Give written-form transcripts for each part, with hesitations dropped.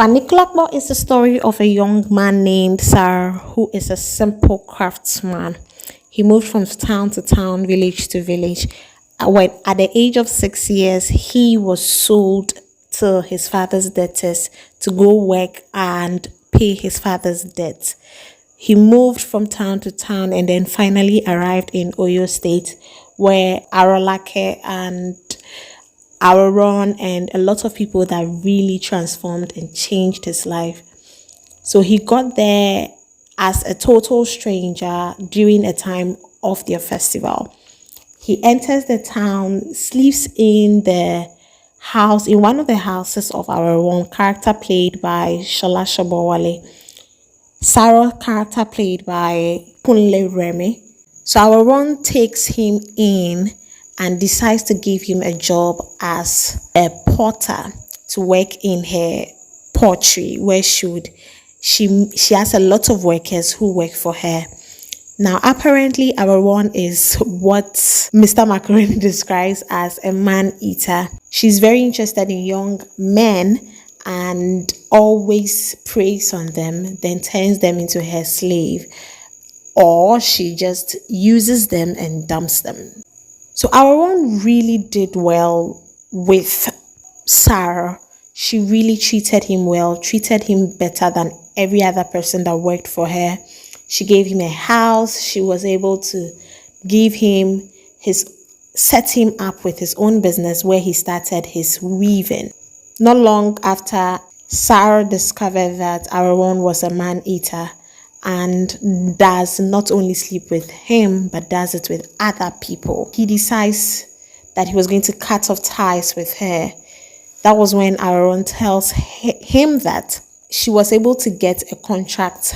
ANIKULAPO is the story of a young man named Sar who is a simple craftsman. He moved from town to town, village to village. When at the age of 6 years, he was sold to his father's debtors to go work and pay his father's debts. He moved from town to town and then finally arrived in Oyo State, where Arolake and Aaron and a lot of people that really transformed and changed his life. So he got there as a total stranger during a time of their festival. He enters the town, sleeps in the house, in one of the houses of our own, character played by Sola Sobowale. Sarah, character played by Kunle Remi. So our own takes him in and decides to give him a job as a porter to work in her pottery, where she has a lot of workers who work for her. Now, apparently, our one is what Mr. Macaroni describes as a man-eater. She's very interested in young men and always preys on them, then turns them into her slave, or she just uses them and dumps them. So our one really did well with Sarah. She really treated him well, treated him better than every other person that worked for her. She gave him a house. She was able to set him up with his own business where he started his weaving. Not long after, Sarah discovered that Aaron was a man-eater and does not only sleep with him, but does it with other people. He decides that he was going to cut off ties with her. That was when Aaron tells him that she was able to get a contract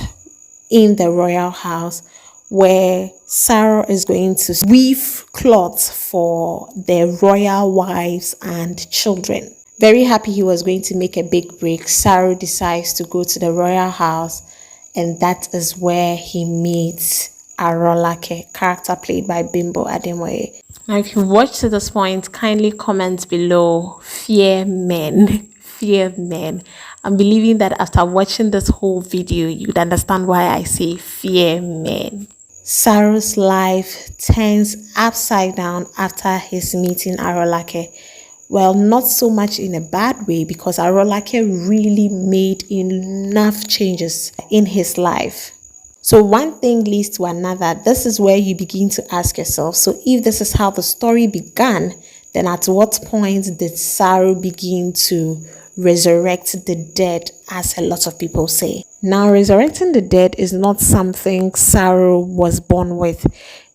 in the royal house where Sarah is going to weave cloths for their royal wives and children. Very happy he was going to make a big break, Sarah decides to go to the royal house, and that is where he meets Arolake, character played by Bimbo Ademoye. Now, if you've watched to this point, kindly comment below, fear men, fear men. I'm believing that after watching this whole video, you'd understand why I say fear men. Sarah's life turns upside down after his meeting Arolake. Well, not so much in a bad way, because Arolake really made enough changes in his life. So one thing leads to another. This is where you begin to ask yourself, so if this is how the story began, then at what point did Sarah begin to resurrect the dead, as a lot of people say? Now, resurrecting the dead is not something Sarah was born with.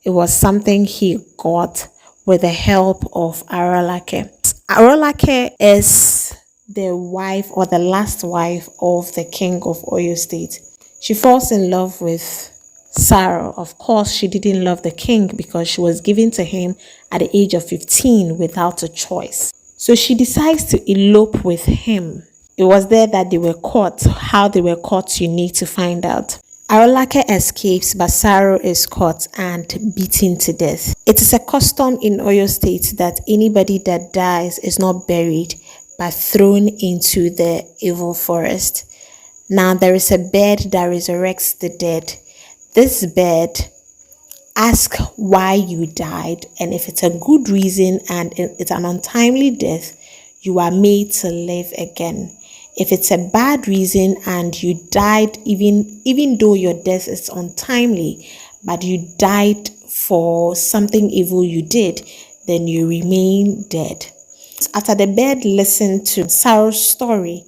It was something he got with the help of Arolake. Arolake is the wife, or the last wife, of the king of Oyo State. She falls in love with Sarah. Of course, she didn't love the king because she was given to him at the age of 15 without a choice. So she decides to elope with him. It was there that they were caught. How they were caught, you need to find out. Arolake escapes, but Sarah is caught and beaten to death. It is a custom in Oyo State that anybody that dies is not buried, but thrown into the evil forest. Now, there is a bird that resurrects the dead. This bird asks why you died, and if it's a good reason and it's an untimely death, you are made to live again. If it's a bad reason and you died, even though your death is untimely, but you died for something evil you did, then you remain dead. After the bird listened to Sarah's story,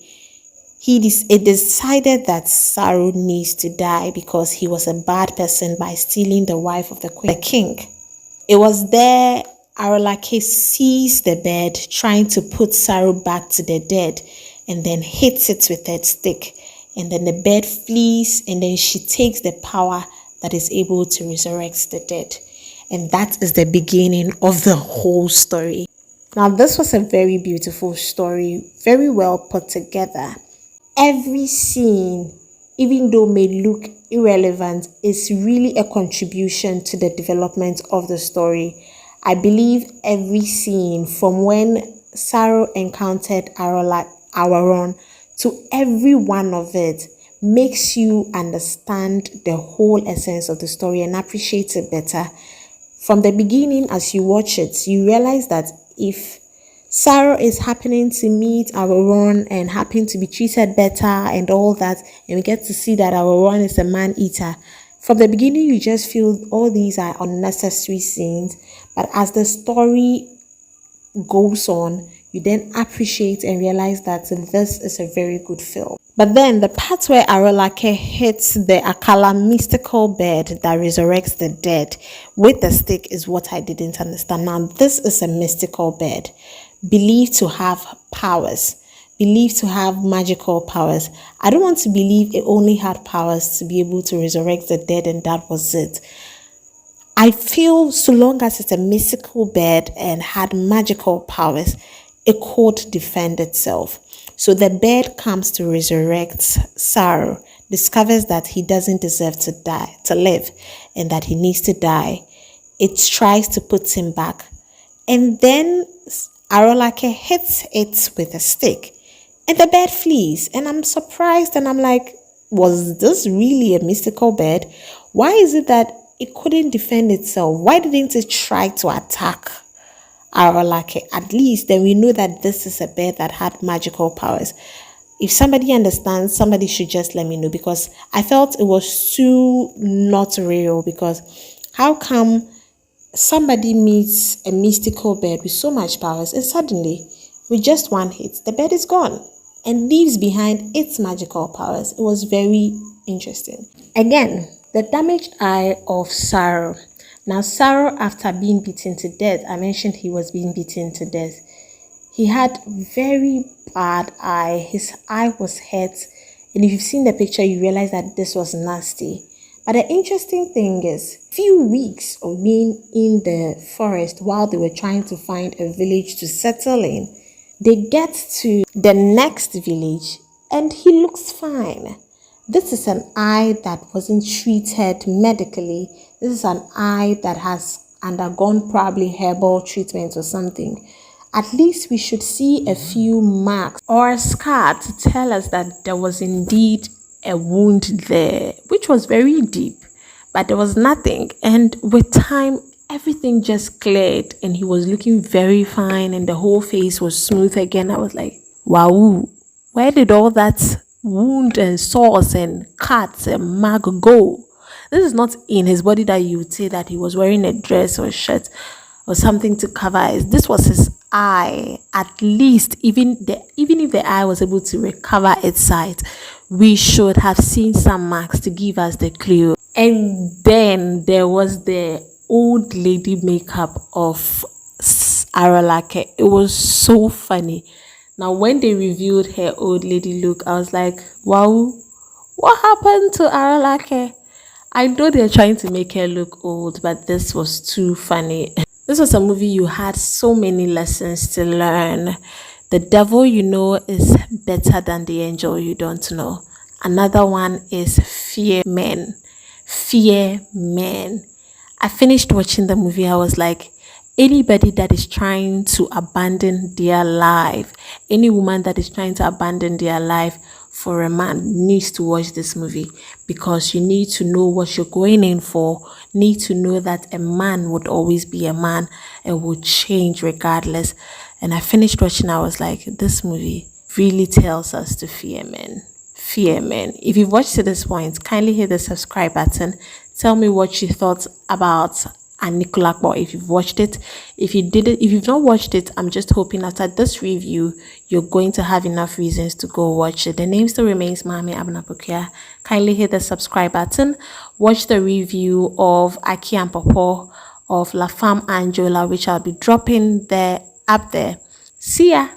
it decided that Sarah needs to die because he was a bad person by stealing the wife of the king. It was there Arolake sees the bird trying to put Sarah back to the dead, and then hits it with that stick, and then the bird flees, and then she takes the power that is able to resurrect the dead. And that is the beginning of the whole story. Now, this was a very beautiful story, very well put together. Every scene, even though may look irrelevant, is really a contribution to the development of the story. I believe every scene, from when Sarah encountered Aaron to every one of it makes you understand the whole essence of the story and appreciate it better. From the beginning, as you watch it, you realize that if Sarah is happening to meet Aaron and happen to be treated better and all that, and we get to see that Aaron is a man-eater, from the beginning you just feel all these are unnecessary scenes. But as the story goes on, you then appreciate and realize that this is a very good film. But then the part where Arolake hits the Akala mystical bed that resurrects the dead with the stick is what I didn't understand. Now, this is a mystical bed believed to have powers, believed to have magical powers. I don't want to believe it only had powers to be able to resurrect the dead and that was it. I feel so long as it's a mystical bed and had magical powers, it could defend itself. So the bed comes to resurrect Saru, discovers that he doesn't deserve to die, to live, and that he needs to die. It tries to put him back. And then Arolake hits it with a stick and the bed flees. And I'm surprised and I'm like, was this really a mystical bed? Why is it that it couldn't defend itself? Why didn't it try to attack Arolake? At least then we know that this is a bed that had magical powers. If somebody understands, somebody should just let me know, because I felt it was too not real. Because how come somebody meets a mystical bed with so much powers and suddenly with just one hit the bed is gone and leaves behind its magical powers? It was very interesting. Again, the damaged eye of Saru. Now, Saru, after being beaten to death, I mentioned he was being beaten to death. He had very bad eye. His eye was hurt. And if you've seen the picture, you realize that this was nasty. But the interesting thing is, few weeks of being in the forest while they were trying to find a village to settle in, they get to the next village and he looks fine. This is an eye that wasn't treated medically. This is an eye that has undergone probably herbal treatment or something. At least we should see a few marks or a scar to tell us that there was indeed a wound there, which was very deep, but there was nothing. And with time, everything just cleared and he was looking very fine and the whole face was smooth again. I was like, wow, where did all that wound and sores and cuts and mark go? This is not in his body that you would say that he was wearing a dress or a shirt or something to cover it. This was his eye. At least, even if the eye was able to recover its sight, we should have seen some marks to give us the clue. And then there was the old lady makeup of Arolake. It was so funny. Now, when they revealed her old lady look, I was like, wow, what happened to Arolake? I know they're trying to make her look old, but this was too funny. This was a movie you had so many lessons to learn. The devil you know is better than the angel you don't know. Another one is fear men. Fear men. I finished watching the movie. I was like, anybody that is trying to abandon their life, any woman that is trying to abandon their life for a man needs to watch this movie, because you need to know what you're going in for, need to know that a man would always be a man and will change regardless. And I finished watching, I was like, this movie really tells us to fear men. Fear men. If you've watched to this point, kindly hit the subscribe button. Tell me what you thought about ANIKULAPO if you've watched it. If you've not watched it, I'm just hoping after this review you're going to have enough reasons to go watch it. The name still remains Mami Abnapokia. Kindly hit the subscribe button. Watch the review of Aki and Popo of La Femme Angela, which I'll be dropping there up there. See ya.